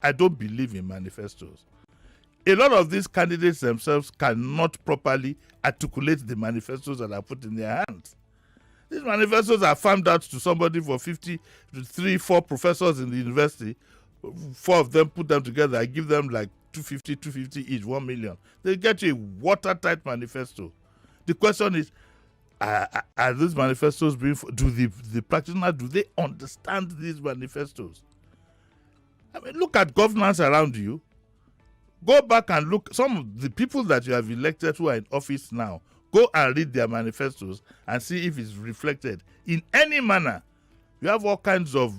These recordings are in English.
I don't believe in manifestos. A lot of these candidates themselves cannot properly articulate the manifestos that are put in their hands. These manifestos are farmed out to somebody for 50 to 3-4 professors in the university. 4 of them put them together. I give them like 250 each, 1 million. They get you a watertight manifesto. The question is, are these manifestos being? Do the practitioners, do they understand these manifestos? I mean, look at governance around you. Go back and look. Some of the people that you have elected who are in office now, go and read their manifestos and see if it's reflected in any manner. You have all kinds of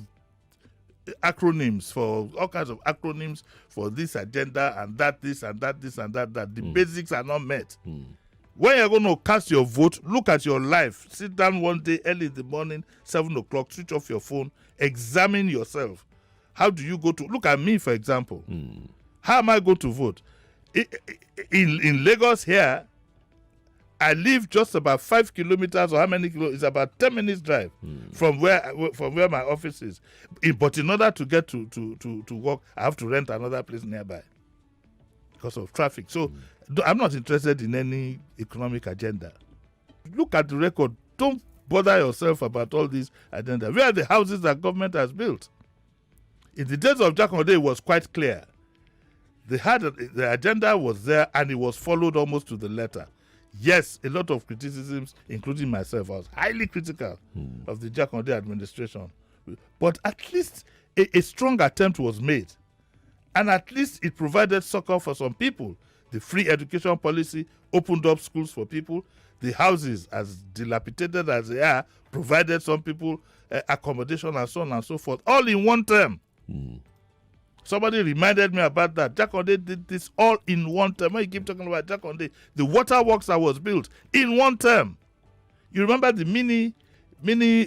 acronyms for this agenda and that, this and that, this and that. The basics are not met. When you're going to cast your vote, look at your life. Sit down one day early in the morning, 7 o'clock, switch off your phone, examine yourself. How do you go to look at me, for example? How am I going to vote? In Lagos here, I live just about 5 kilometers, or how many kilometers? It's about 10 minutes drive from where my office is. But in order to get to work, I have to rent another place nearby because of traffic. So I'm not interested in any economic agenda. Look at the record. Don't bother yourself about all these agendas. Where are the houses that government has built? In the days of Jakande, it was quite clear. The agenda was there and it was followed almost to the letter. Yes, a lot of criticisms, including myself. I was highly critical of the Jakande administration. But at least a strong attempt was made. And at least it provided succor for some people. The free education policy opened up schools for people. The houses, as dilapidated as they are, provided some people accommodation and so on and so forth, all in one term. Somebody reminded me about that. Jakande did this all in one term. When you keep talking about Jakande, the water works that was built in one term. You remember the mini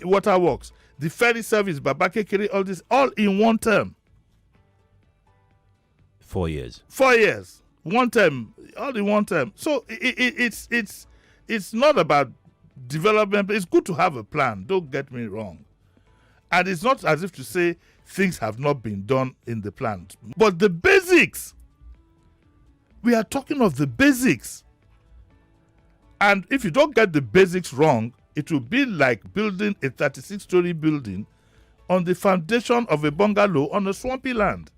water works, the ferry service, Babake Kiri, all this, all in one term. 4 years. 4 years. One term, all in one term. So it's not about development. It's good to have a plan. Don't get me wrong. And it's not as if to say things have not been done in the plan. But the basics, we are talking of the basics. And if you don't get the basics wrong, it will be like building a 36-story building on the foundation of a bungalow on a swampy land.